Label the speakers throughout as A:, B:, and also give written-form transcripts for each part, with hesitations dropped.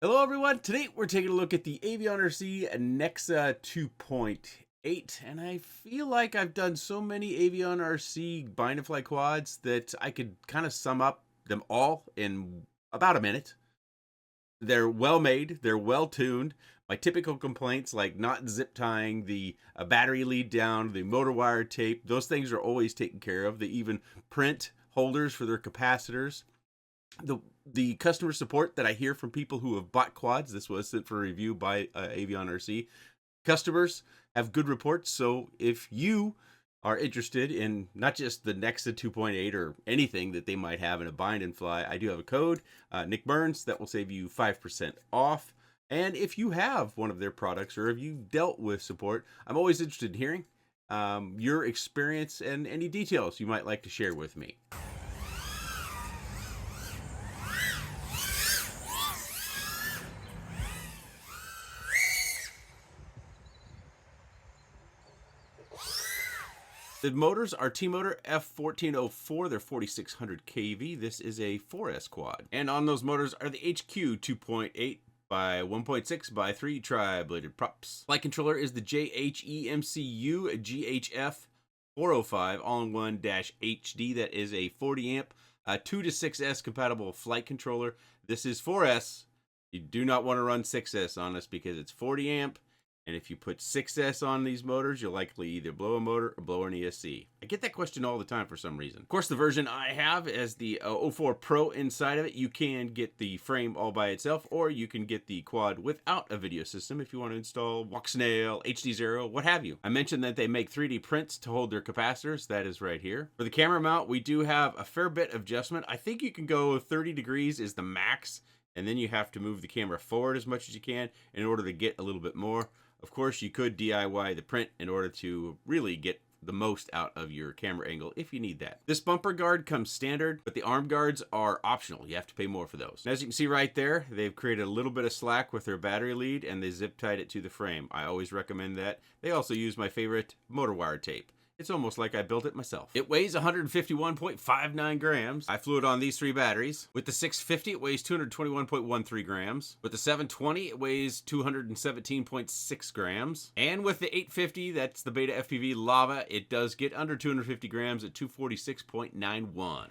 A: Hello everyone, today we're taking a look at the AvionRC Nexa 2.8, and I feel like I've done so many AvionRC bind and fly quads that I could kind of sum up them all in about a minute. They're well made, they're well tuned. My typical complaints like not zip tying the battery lead down, the motor wire tape, those things are always taken care of. They even print holders for their capacitors. The customer support that I hear from people who have bought quads, this was sent for review by AvionRC. Customers have good reports, so if you are interested in not just the Nexa 2.8 or anything that they might have in a bind and fly, I do have a code, Nick Burns, that will save you 5% off. And if you have one of their products or if you dealt with support, I'm always interested in hearing your experience and any details you might like to share with me. The motors are T-Motor F1404. They're 4600 kV. This is a 4S quad. And on those motors are the HQ 2.8 by 1.6 by 3 tri-bladed props. Flight controller is the JHEMCU GHF 405 all-in-one-HD. That is a 40 amp 2 to 6S compatible flight controller. This is 4S. You do not want to run 6S on this because it's 40 amp. And if you put 6S on these motors, you'll likely either blow a motor or blow an ESC. I get that question all the time for some reason. Of course, the version I have is the 04 Pro inside of it. You can get the frame all by itself, or you can get the quad without a video system if you want to install Walk-Snail, HD0, what have you. I mentioned that they make 3D prints to hold their capacitors. That is right here. For the camera mount, we do have a fair bit of adjustment. I think you can go 30 degrees is the max, and then you have to move the camera forward as much as you can in order to get a little bit more. Of course, you could DIY the print in order to really get the most out of your camera angle if you need that. This bumper guard comes standard, but the arm guards are optional. You have to pay more for those. As you can see right there, they've created a little bit of slack with their battery lead and they zip tied it to the frame. I always recommend that. They also use my favorite motor wire tape. It's almost like I built it myself. It weighs 151.59 grams. I flew it on these 3 batteries. With the 650, it weighs 221.13 grams. With the 720, it weighs 217.6 grams. And with the 850, that's the Beta FPV Lava, it does get under 250 grams at 246.91.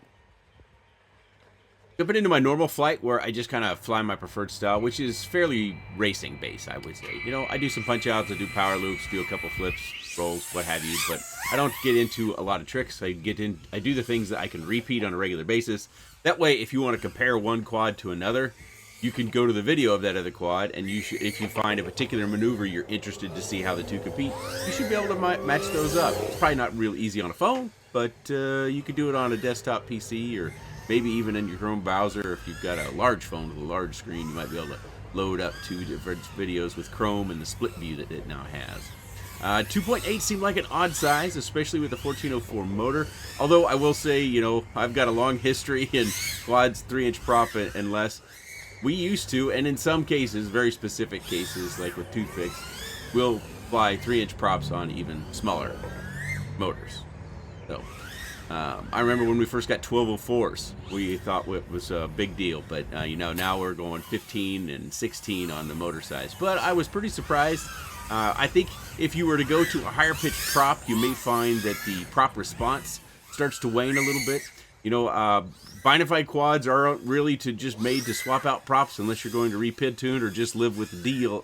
A: Jumping into my normal flight where I just kind of fly my preferred style, which is fairly racing based, I would say. You know, I do some punch outs, I do power loops, do a couple flips, rolls, what have you, but I don't get into a lot of tricks. I do the things that I can repeat on a regular basis. That way, if you want to compare one quad to another, you can go to the video of that other quad, and if you find a particular maneuver you're interested to see how the two compete, you should be able to match those up. It's probably not real easy on a phone, but you could do it on a desktop PC or maybe even in your Chrome browser. If you've got a large phone with a large screen, you might be able to load up 2 different videos with Chrome and the split view that it now has. 2.8 seemed like an odd size, especially with the 1404 motor. Although I will say, you know, I've got a long history in quads 3-inch prop and less. We used to, and in some cases, very specific cases, like with toothpicks, we'll fly 3-inch props on even smaller motors. So I remember when we first got 1204s, we thought it was a big deal, but you know, now we're going 15 and 16 on the motor size. But I was pretty surprised. I think if you were to go to a higher pitched prop, you may find that the prop response starts to wane a little bit. You know, bind and fly quads aren't really just made to swap out props unless you're going to re-pid tune or just live with the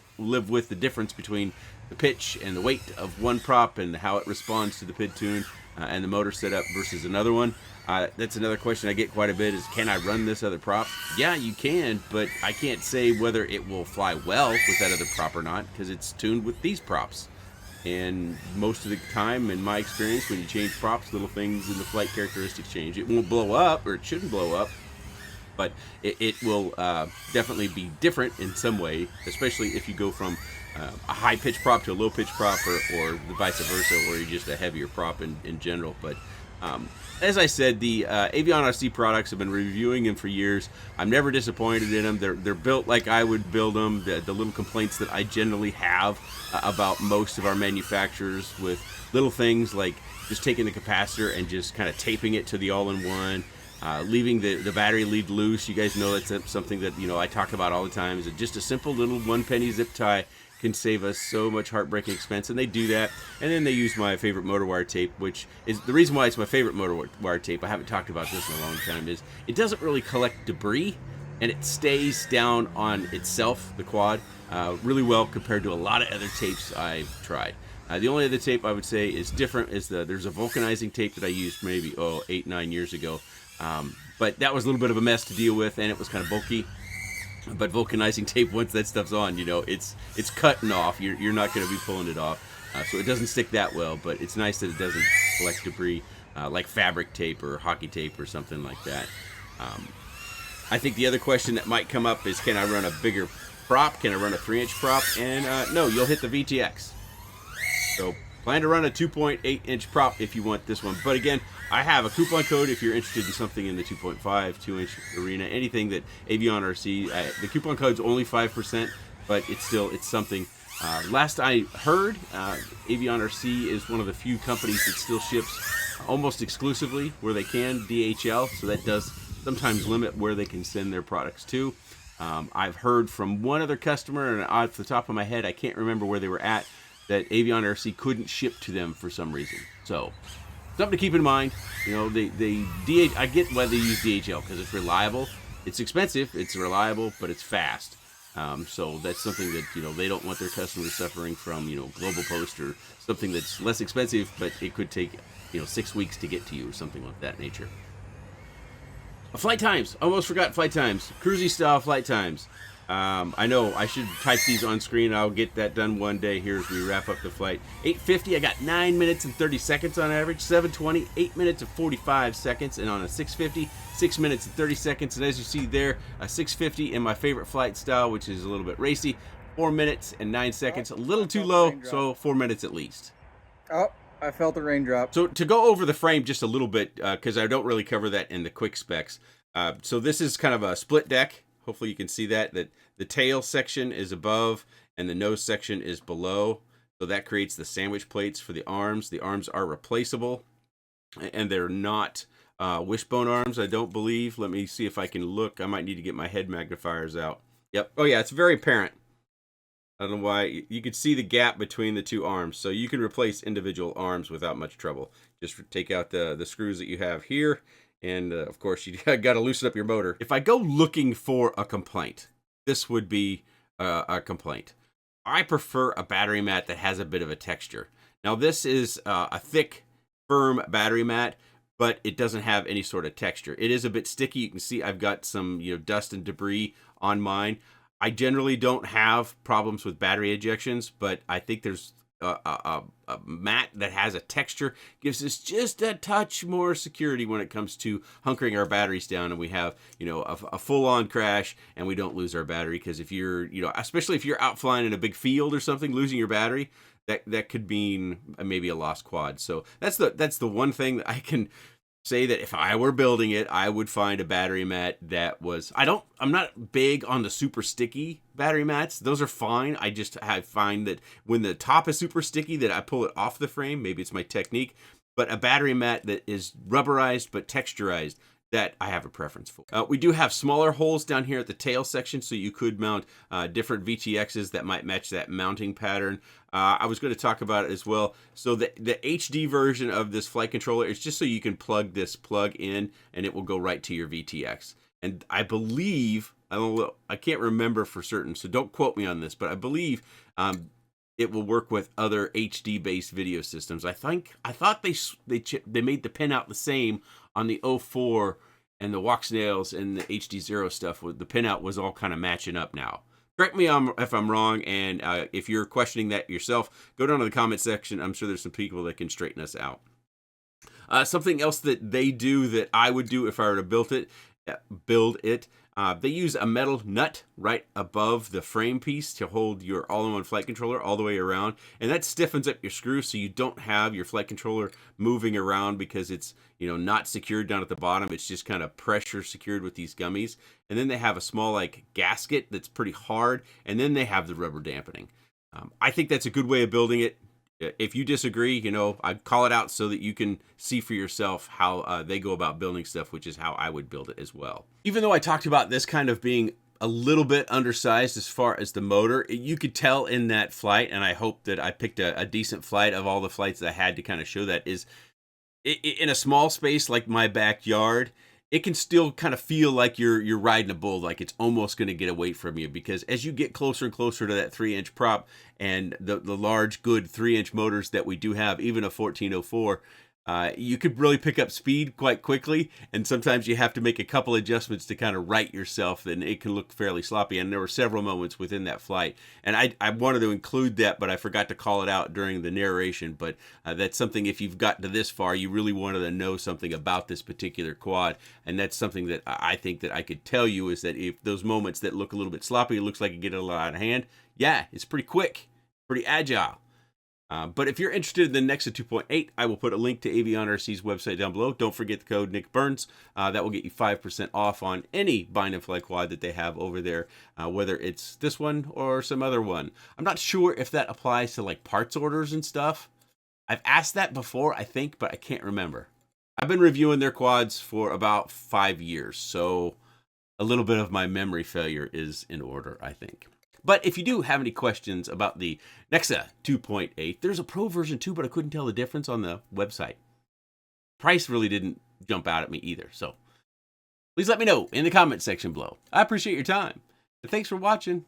A: difference between the pitch and the weight of one prop and how it responds to the pid tune and the motor setup versus another one. That's another question I get quite a bit is, can I run this other prop? Yeah, you can, but I can't say whether it will fly well with that other prop or not because it's tuned with these props. And most of the time, in my experience, when you change props, little things in the flight characteristics change. It won't blow up, or it shouldn't blow up, but it will definitely be different in some way, especially if you go from a high-pitched prop to a low-pitched prop, or the vice versa, or you're just a heavier prop in general. But as I said, the AvionRC products, have been reviewing them for years. I'm never disappointed in them. They're built like I would build them. The little complaints that I generally have about most of our manufacturers with little things like just taking the capacitor and just kind of taping it to the all-in-one, Leaving the battery lead loose. You guys know that's something that, you know, I talk about all the time. Is just a simple little 1 penny zip tie can save us so much heartbreaking expense, and they do that. And then they use my favorite motor wire tape, which is the reason why it's my favorite motor wire tape. I haven't talked about this in a long time. Is it doesn't really collect debris, and it stays down on itself, the quad, really well compared to a lot of other tapes I've tried. The only other tape I would say is different is there's a vulcanizing tape that I used maybe 8-9 years ago, but that was a little bit of a mess to deal with, and it was kind of bulky. But vulcanizing tape, once that stuff's on, you know, it's cutting off. You're not going to be pulling it off, so it doesn't stick that well. But it's nice that it doesn't collect debris like fabric tape or hockey tape or something like that. I think the other question that might come up is, can I run a bigger prop? Can I run a 3-inch prop? And no, you'll hit the VTX. So plan to run a 2.8-inch prop if you want this one. But again, I have a coupon code if you're interested in something in the 2.5, 2-inch arena, anything that AvionRC. The coupon code's only 5%, but it's something. Last I heard, AvionRC is one of the few companies that still ships almost exclusively where they can DHL, so that does sometimes limit where they can send their products to. I've heard from one other customer, and off the top of my head, I can't remember where they were at, that AvionRC couldn't ship to them for some reason. So something to keep in mind. You know, I get why they use DHL because it's reliable. It's expensive, it's reliable, but it's fast. So that's something that, you know, they don't want their customers suffering from, you know, Global Post or something that's less expensive, but it could take, you know, 6 weeks to get to you or something like that nature. Flight times. Almost forgot flight times. Cruisy style flight times. I know I should type these on screen. I'll get that done one day here as we wrap up the flight. 850, I got 9 minutes and 30 seconds on average. 720, 8 minutes and 45 seconds. And on a 650, 6 minutes and 30 seconds. And as you see there, a 650 in my favorite flight style, which is a little bit racy. 4 minutes and 9 seconds. A little too low, so 4 minutes at least.
B: Oh, I felt the raindrop.
A: So to go over the frame just a little bit, because I don't really cover that in the quick specs. So this is kind of a split deck. Hopefully you can see that the tail section is above and the nose section is below. So that creates the sandwich plates for the arms. The arms are replaceable, and they're not wishbone arms, I don't believe. Let me see if I can look. I might need to get my head magnifiers out. Yep. Oh yeah, it's very apparent. I don't know why. You can see the gap between the two arms. So you can replace individual arms without much trouble. Just take out the screws that you have here. And of course, you got to loosen up your motor. If I go looking for a complaint, this would be a complaint. I prefer a battery mat that has a bit of a texture. Now, this is a thick, firm battery mat, but it doesn't have any sort of texture. It is a bit sticky. You can see I've got some, you know, dust and debris on mine. I generally don't have problems with battery ejections, but I think there's a mat that has a texture gives us just a touch more security when it comes to hunkering our batteries down, and we have, you know, a full-on crash and we don't lose our battery. Because if you're, you know, especially if you're out flying in a big field or something, losing your battery, that could mean maybe a lost quad. So that's the one thing that I can say, that if I were building it, I would find a battery mat that was, I'm not big on the super sticky battery mats. Those are fine. I find that when the top is super sticky, that I pull it off the frame. Maybe it's my technique, but a battery mat that is rubberized but texturized, that I have a preference for. We do have smaller holes down here at the tail section, so you could mount different VTXs that might match that mounting pattern. I was going to talk about it as well. So the HD version of this flight controller is just so you can plug this plug in and it will go right to your VTX. And I believe, I can't remember for certain, so don't quote me on this, but I believe it will work with other HD based video systems. I thought they made the pinout the same on the 04 and the Walk Snails and the HD0 stuff. The pinout was all kind of matching up now. Correct me if I'm wrong, and if you're questioning that yourself, go down to the comment section. I'm sure there's some people that can straighten us out. Something else that they do that I would do if I were to build it, they use a metal nut right above the frame piece to hold your all-in-one flight controller all the way around, and that stiffens up your screw so you don't have your flight controller moving around because it's, you know, not secured down at the bottom. It's just kind of pressure secured with these gummies. And then they have a small like gasket that's pretty hard, and then they have the rubber dampening. I think that's a good way of building it. If you disagree, you know, I call it out so that you can see for yourself how they go about building stuff, which is how I would build it as well. Even though I talked about this kind of being a little bit undersized as far as the motor, you could tell in that flight, and I hope that I picked a decent flight of all the flights that I had to kind of show that, is in a small space like my backyard, it can still kind of feel like you're riding a bull, like it's almost going to get away from you, because as you get closer and closer to that 3-inch prop and the large good 3-inch motors that we do have, even a 1404, you could really pick up speed quite quickly, and sometimes you have to make a couple adjustments to kind of right yourself, and it can look fairly sloppy. And there were several moments within that flight, and I wanted to include that, but I forgot to call it out during the narration. But that's something, if you've gotten to this far, you really wanted to know something about this particular quad, and that's something that I think that I could tell you, is that if those moments that look a little bit sloppy, it looks like it get a little out of hand, yeah, it's pretty quick, pretty agile. But if you're interested in the Nexa 2.8, I will put a link to AvionRC's website down below. Don't forget the code Nick Burns. That will get you 5% off on any bind and fly quad that they have over there, whether it's this one or some other one. I'm not sure if that applies to like parts orders and stuff. I've asked that before, I think, but I can't remember. I've been reviewing their quads for about 5 years, so a little bit of my memory failure is in order, I think. But if you do have any questions about the Nexa 2.8, there's a Pro version too, but I couldn't tell the difference on the website. Price really didn't jump out at me either, so please let me know in the comment section below. I appreciate your time, and thanks for watching.